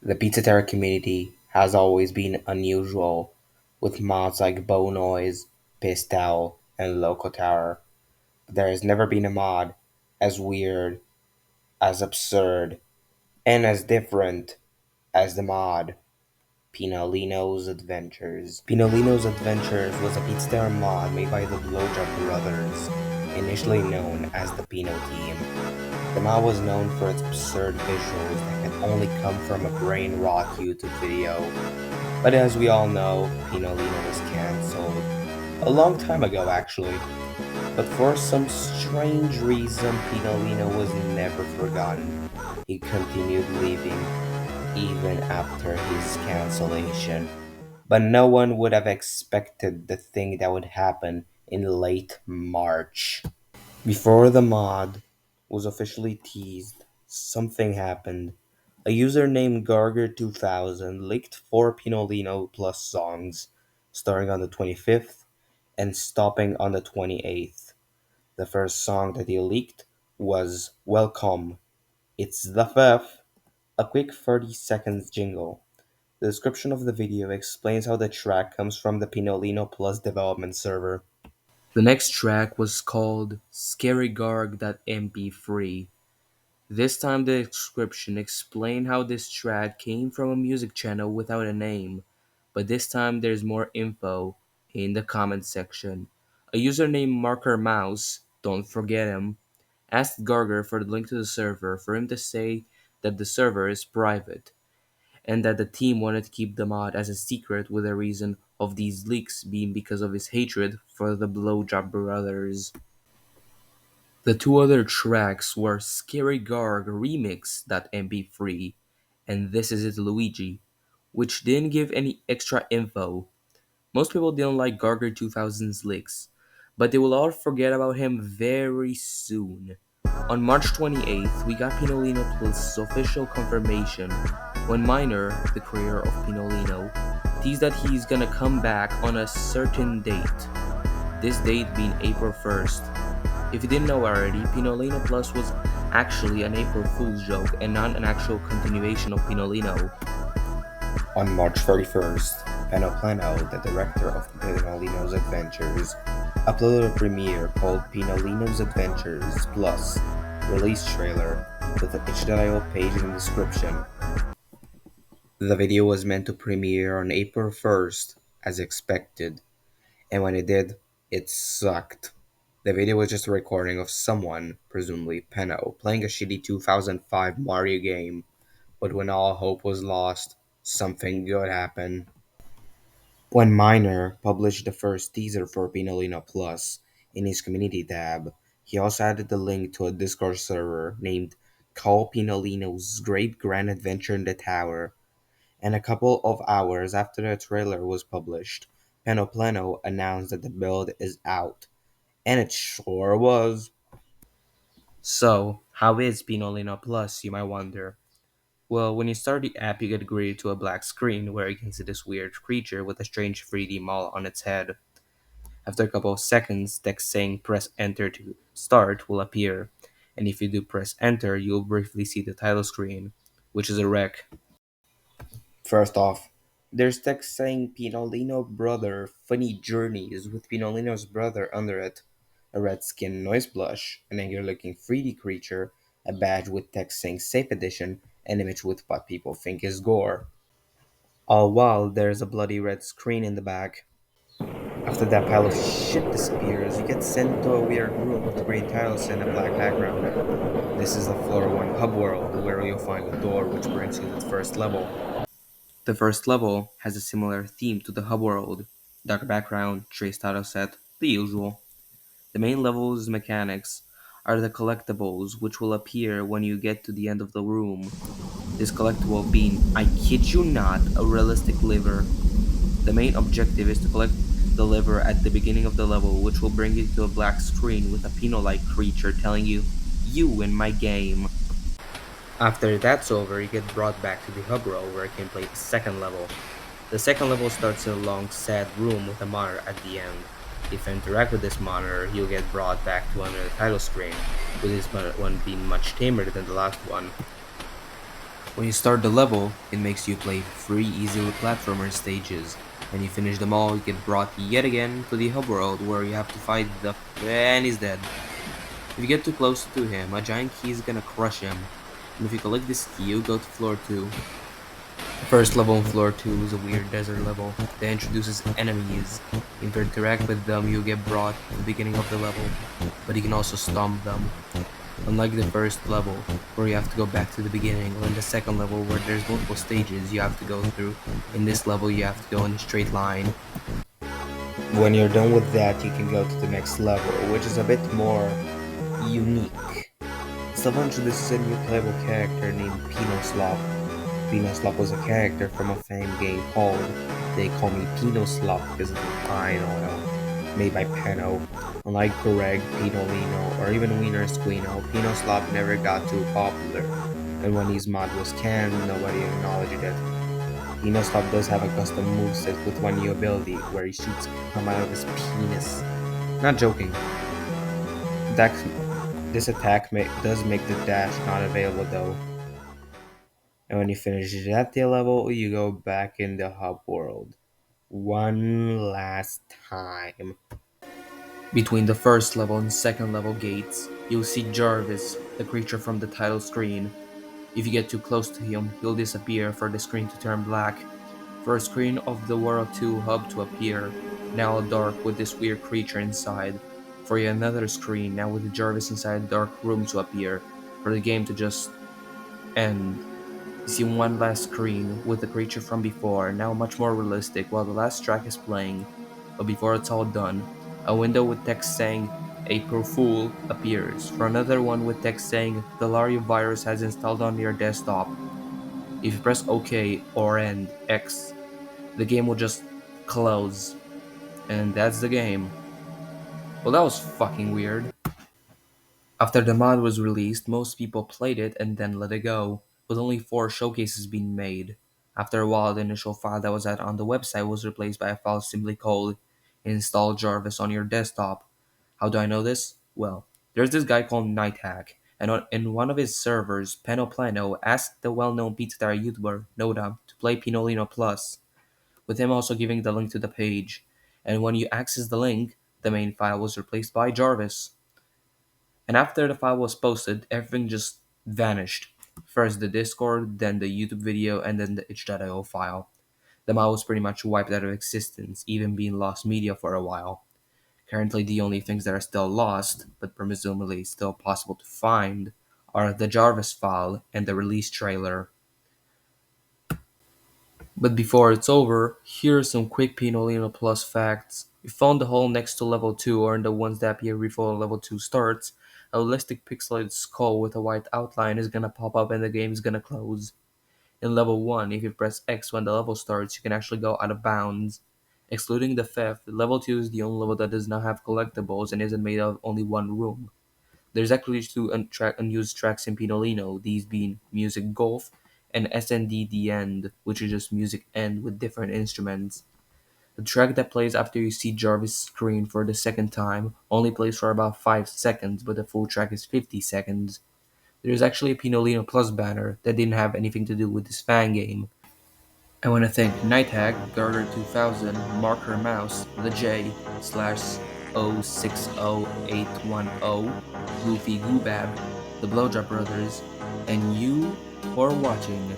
The pizza community has always been unusual, with mods like Bow Noise, Pistel, and Loco Tower. But there has never been a mod as weird, as absurd, and as different as the mod Pinolino's Adventures. Pinolino's Adventures was a pizza mod made by the Blowjob Brothers, initially known as the Pino Team. The mod was known for its absurd visuals that can only come from a brain rot YouTube video. But as we all know, Pinolino was cancelled. A long time ago, actually. But for some strange reason, Pinolino was never forgotten. He continued leaving even after his cancellation. But no one would have expected the thing that would happen in late March. Before the mod was officially teased, something happened. A user named Garger2000 leaked 4 Pinolino Plus songs, starting on the 25th and stopping on the 28th. The first song that he leaked was Welcome, It's the Fifth, a quick 30 seconds jingle. The description of the video explains how the track comes from the Pinolino Plus development server. The next track was called scarygarg.mp3. This time the description explained how this track came from a music channel without a name, but this time there's more info in the comment section. A user named Marker Mouse, don't forget him, asked Garger for the link to the server for him to say that the server is private and that the team wanted to keep the mod as a secret, with the reason of these leaks being because of his hatred for the Blowjob Brothers. The two other tracks were Scary Garg Remix.mp3 and This Is It Luigi, which didn't give any extra info. Most people didn't like Garger 2000's leaks, but they will all forget about him very soon. On March 28th, we got Pinolino Plus' official confirmation when Miner, the creator of Pinolino, teased that he's gonna come back on a certain date. This date being April 1st. If you didn't know already, Pinolino Plus was actually an April Fool's joke and not an actual continuation of Pinolino. On March 31st, Penoplano, the director of Pinolino's Adventures, uploaded a premiere called Pinolino's Adventures Plus release trailer with an itch.io page in the description. The video was meant to premiere on April 1st, as expected, and when it did, it sucked. The video was just a recording of someone, presumably Peno, playing a shitty 2005 Mario game, but when all hope was lost, something good happened. When Miner published the first teaser for Pinolino Plus in his community tab, he also added the link to a Discord server named Call Pinolino's Great Grand Adventure in the Tower, and a couple of hours after the trailer was published, Penoplano announced that the build is out, and it sure was. So, how is Pinolino Plus, you might wonder? Well, when you start the app, you get greeted to a black screen where you can see this weird creature with a strange 3D mall on its head. After a couple of seconds, text saying press enter to start will appear, and if you do press enter, you'll briefly see the title screen, which is a wreck. First off, there's text saying Pinolino Brother Funny Journeys with Pinolino's brother under it, a red skin noise blush, an angry looking 3D creature, a badge with text saying Safe Edition, an image with what people think is gore. All while there's a bloody red screen in the back. After that pile of shit disappears, you get sent to a weird room with green tiles and a black background. This is the floor 1 hub world where you'll find a door which brings you to the first level. The first level has a similar theme to the hub world: dark background, trace title set, the usual. The main level's mechanics are the collectibles which will appear when you get to the end of the room. This collectible being, I kid you not, a realistic liver. The main objective is to collect the liver at the beginning of the level, which will bring you to a black screen with a Pino-like creature telling you, "You in my game." After that's over, you get brought back to the hub row where you can play the second level. The second level starts in a long, sad room with a monitor at the end. If you interact with this monitor, you'll get brought back to another title screen, with this one being much tamer than the last one. When you start the level, it makes you play 3 easy platformer stages. When you finish them all, you get brought yet again to the hub world where you have to fight the and he's dead. If you get too close to him, a giant key is gonna crush him. And if you collect this key, you go to floor 2. The first level on floor 2 is a weird desert level that introduces enemies. If you interact with them, you get brought to the beginning of the level, but you can also stomp them. Unlike the first level, where you have to go back to the beginning, or in the second level where there's multiple stages you have to go through, in this level you have to go in a straight line. When you're done with that, you can go to the next level, which is a bit more unique. This level introduces a new playable character named Pinoslop. Pinoslop was a character from a fan game called They Call Me Pinoslop because of the pine oil made by Pano. Unlike Greg, Pinolino, or even Wiener Squino, Pinoslop never got too popular, and when his mod was canned, nobody acknowledged it. Pinoslop does have a custom moveset with one new ability, where he shoots come out of his penis. Not joking. That, this attack does make the dash not available though. And when you finish that level, you go back in the hub world. One last time. Between the first level and second level gates, you'll see Jarvis, the creature from the title screen. If you get too close to him, he'll disappear for the screen to turn black. For a screen of the World 2 hub to appear, now dark with this weird creature inside. For yet another screen, now with Jarvis inside a dark room to appear. For the game to just end. You see one last screen with the creature from before, now much more realistic while the last track is playing. But before it's all done, a window with text saying April Fool appears, for another one with text saying the Lario virus has installed on your desktop. If you press OK or end X, the game will just close. And that's the game. Well, that was fucking weird. After the mod was released, most people played it and then let it go, with only 4 showcases being made. After a while, the initial file that was on the website was replaced by a file simply called Install Jarvis on your desktop. How do I know this? Well, there's this guy called Nighthack, and in one of his servers, Penoplano asked the well-known Pizza Tire YouTuber, Noda, to play Pinolino Plus, with him also giving the link to the page. And when you access the link, the main file was replaced by Jarvis. And after the file was posted, everything just vanished. First the Discord, then the YouTube video, and then the itch.io file. The file was pretty much wiped out of existence, even being lost media for a while. Currently, the only things that are still lost, but presumably still possible to find, are the Jarvis file and the release trailer. But before it's over, here are some quick Pinolino Plus facts. We found the hole next to level 2, or in the ones that appear before level 2 starts. A realistic pixelated skull with a white outline is gonna pop up and the game is gonna close. In level 1, if you press X when the level starts, you can actually go out of bounds. Excluding the theft, level 2 is the only level that does not have collectibles and isn't made of only one room. There's actually 2 unused tracks in Pinolino, these being Music Golf and SND The End, which is just music end with different instruments. The track that plays after you see Jarvis' screen for the second time only plays for about 5 seconds, but the full track is 50 seconds. There's actually a Pinolino Plus banner that didn't have anything to do with this fan game. I want to thank Nighthag, Garter2000, Marker Mouse, The J, slash 060810, Goofy Goobab, The Blowjob Brothers, and you for watching.